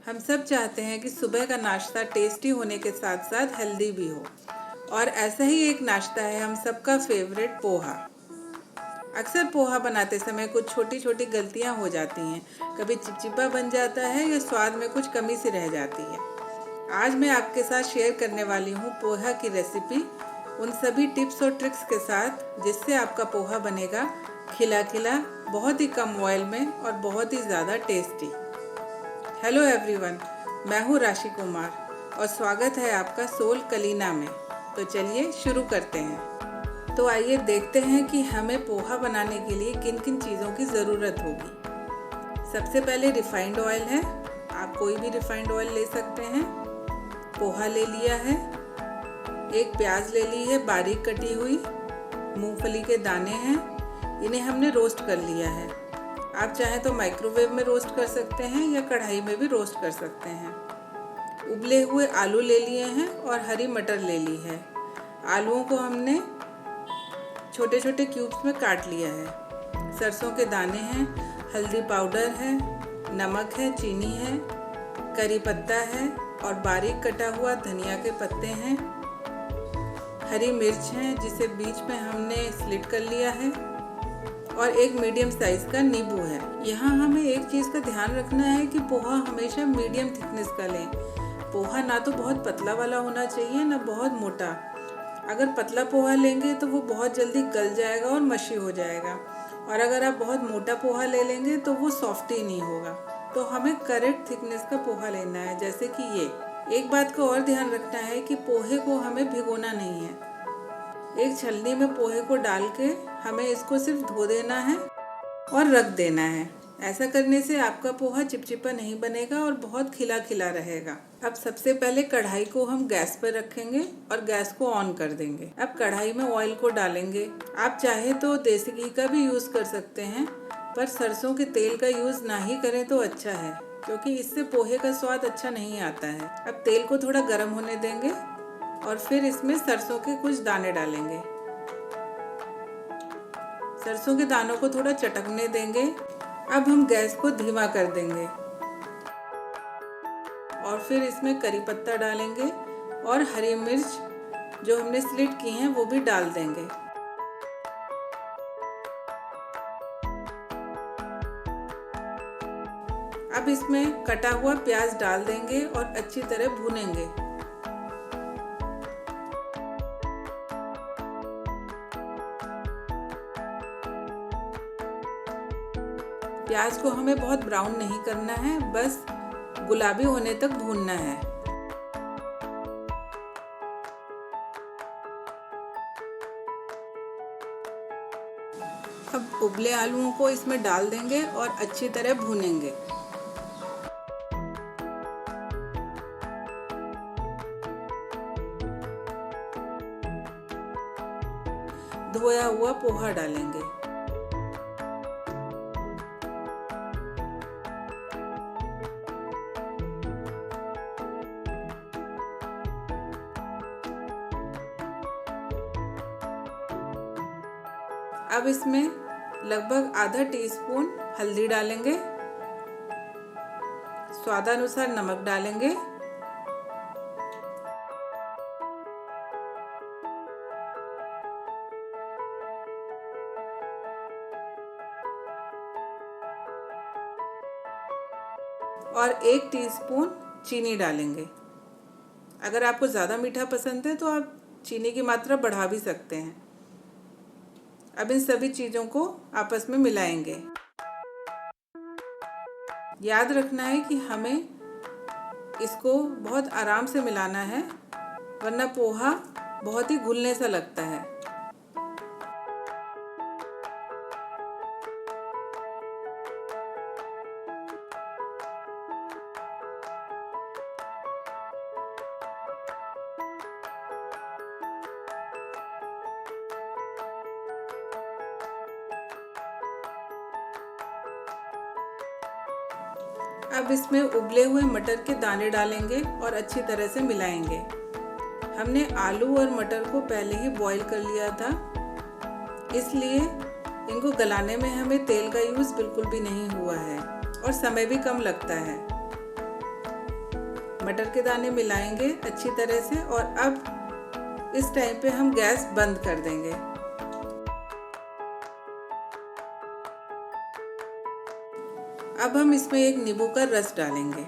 हम सब चाहते हैं कि सुबह का नाश्ता टेस्टी होने के साथ साथ हेल्दी भी हो, और ऐसा ही एक नाश्ता है हम सबका फेवरेट पोहा। अक्सर पोहा बनाते समय कुछ छोटी छोटी गलतियां हो जाती हैं। कभी चिपचिपा बन जाता है या स्वाद में कुछ कमी सी रह जाती है। आज मैं आपके साथ शेयर करने वाली हूँ पोहा की रेसिपी, उन सभी टिप्स और ट्रिक्स के साथ जिससे आपका पोहा बनेगा खिला खिला, बहुत ही कम ऑयल में और बहुत ही ज़्यादा टेस्टी। हेलो एवरीवन, मैं हूँ राशि कुमार और स्वागत है आपका सोल कलीना में। तो चलिए शुरू करते हैं। तो आइए देखते हैं कि हमें पोहा बनाने के लिए किन किन चीज़ों की ज़रूरत होगी। सबसे पहले रिफाइंड ऑयल है, आप कोई भी रिफाइंड ऑयल ले सकते हैं। पोहा ले लिया है, एक प्याज ले ली है बारीक कटी हुई, मूंगफली के दाने हैं, इन्हें हमने रोस्ट कर लिया है। आप चाहें तो माइक्रोवेव में रोस्ट कर सकते हैं या कढ़ाई में भी रोस्ट कर सकते हैं। उबले हुए आलू ले लिए हैं और हरी मटर ले ली है। आलूओं को हमने छोटे छोटे क्यूब्स में काट लिया है। सरसों के दाने हैं, हल्दी पाउडर है, नमक है, चीनी है, करी पत्ता है और बारीक कटा हुआ धनिया के पत्ते हैं। हरी मिर्च है जिसे बीच में हमने स्लिट कर लिया है, और एक मीडियम साइज का नींबू है। यहाँ हमें एक चीज़ का ध्यान रखना है कि पोहा हमेशा मीडियम थिकनेस का लें। पोहा ना तो बहुत पतला वाला होना चाहिए ना बहुत मोटा। अगर पतला पोहा लेंगे तो वो बहुत जल्दी गल जाएगा और मशी हो जाएगा, और अगर आप बहुत मोटा पोहा ले लेंगे तो वो सॉफ्ट ही नहीं होगा। तो हमें करेक्ट थिकनेस का पोहा लेना है, जैसे कि ये। एक बात का और ध्यान रखना है कि पोहे को हमें भिगोना नहीं है। एक छलनी में पोहे को डाल के हमें इसको सिर्फ धो देना है और रख देना है। ऐसा करने से आपका पोहा चिपचिपा नहीं बनेगा और बहुत खिला खिला रहेगा। अब सबसे पहले कढ़ाई को हम गैस पर रखेंगे और गैस को ऑन कर देंगे। अब कढ़ाई में ऑयल को डालेंगे। आप चाहे तो देसी घी का भी यूज़ कर सकते हैं, पर सरसों के तेल का यूज़ ना ही करें तो अच्छा है, क्योंकि इससे पोहे का स्वाद अच्छा नहीं आता है। अब तेल को थोड़ा गर्म होने देंगे और फिर इसमें सरसों के कुछ दाने डालेंगे। सरसों के दानों को थोड़ा चटकने देंगे। अब हम गैस को धीमा कर देंगे और फिर इसमें करी पत्ता डालेंगे और हरी मिर्च जो हमने स्लिट की हैं वो भी डाल देंगे। अब इसमें कटा हुआ प्याज डाल देंगे और अच्छी तरह भूनेंगे। प्याज को हमें बहुत ब्राउन नहीं करना है, बस गुलाबी होने तक भूनना है। अब उबले आलूओं को इसमें डाल देंगे और अच्छी तरह भूनेंगे। धोया हुआ पोहा डालेंगे। अब इसमें लगभग आधा टीस्पून हल्दी डालेंगे, स्वादानुसार नमक डालेंगे, और 1 टीस्पून चीनी डालेंगे। अगर आपको ज़्यादा मीठा पसंद है तो आप चीनी की मात्रा बढ़ा भी सकते हैं। अब इन सभी चीज़ों को आपस में मिलाएंगे। याद रखना है कि हमें इसको बहुत आराम से मिलाना है, वरना पोहा बहुत ही घुलने सा लगता है। अब इसमें उबले हुए मटर के दाने डालेंगे और अच्छी तरह से मिलाएंगे। हमने आलू और मटर को पहले ही बॉईल कर लिया था, इसलिए इनको गलाने में हमें तेल का यूज़ बिल्कुल भी नहीं हुआ है और समय भी कम लगता है। मटर के दाने मिलाएंगे अच्छी तरह से और अब इस टाइम पे हम गैस बंद कर देंगे। अब हम इसमें एक नींबू का रस डालेंगे।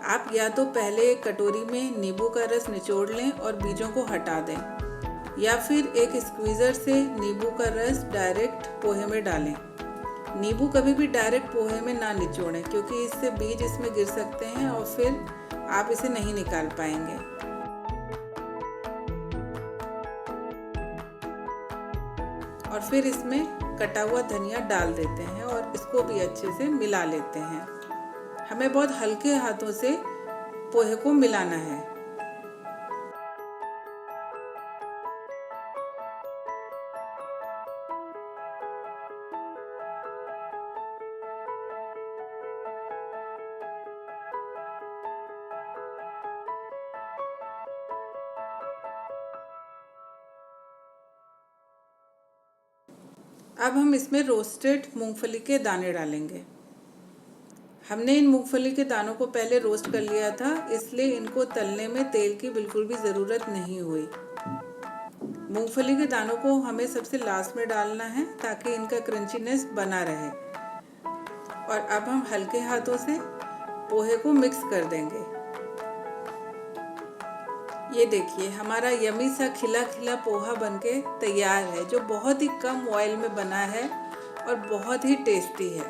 आप या तो पहले एक कटोरी में नींबू का रस निचोड़ लें और बीजों को हटा दें, या फिर एक स्क्वीज़र से नींबू का रस डायरेक्ट पोहे में डालें। नींबू कभी भी डायरेक्ट पोहे में ना निचोड़ें, क्योंकि इससे बीज इसमें गिर सकते हैं और फिर आप इसे नहीं निकाल पाएंगे। और फिर इसमें कटा हुआ धनिया डाल देते हैं और इसको भी अच्छे से मिला लेते हैं। हमें बहुत हल्के हाथों से पोहे को मिलाना है। अब हम इसमें रोस्टेड मूंगफली के दाने डालेंगे। हमने इन मूंगफली के दानों को पहले रोस्ट कर लिया था, इसलिए इनको तलने में तेल की बिल्कुल भी ज़रूरत नहीं हुई। मूंगफली के दानों को हमें सबसे लास्ट में डालना है ताकि इनका क्रंचीनेस बना रहे। और अब हम हल्के हाथों से पोहे को मिक्स कर देंगे। ये देखिए हमारा यमी सा खिला खिला पोहा बनके तैयार है, जो बहुत ही कम ऑयल में बना है और बहुत ही टेस्टी है।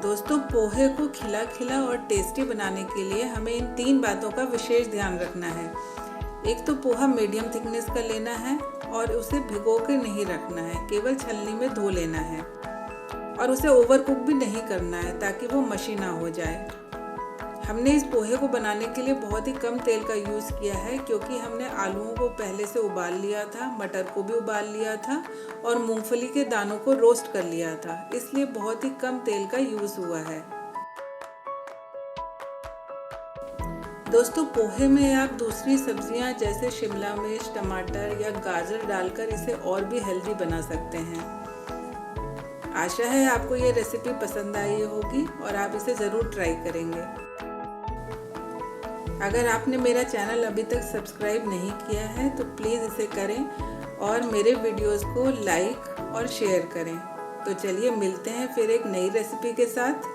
दोस्तों, पोहे को खिला खिला और टेस्टी बनाने के लिए हमें इन 3 बातों का विशेष ध्यान रखना है। एक तो पोहा मीडियम थिकनेस का लेना है और उसे भिगो के नहीं रखना है, केवल छलनी में धो लेना है। और उसे ओवर कुक भी नहीं करना है ताकि वो मशी ना हो जाए। हमने इस पोहे को बनाने के लिए बहुत ही कम तेल का यूज़ किया है, क्योंकि हमने आलूओं को पहले से उबाल लिया था, मटर को भी उबाल लिया था और मूंगफली के दानों को रोस्ट कर लिया था, इसलिए बहुत ही कम तेल का यूज़ हुआ है। दोस्तों, पोहे में आप दूसरी सब्जियां जैसे शिमला मिर्च, टमाटर या गाजर डालकर इसे और भी हेल्दी बना सकते हैं। आशा है आपको ये रेसिपी पसंद आई होगी और आप इसे ज़रूर ट्राई करेंगे। अगर आपने मेरा चैनल अभी तक सब्सक्राइब नहीं किया है तो प्लीज़ इसे करें और मेरे वीडियोस को लाइक और शेयर करें। तो चलिए मिलते हैं फिर एक नई रेसिपी के साथ।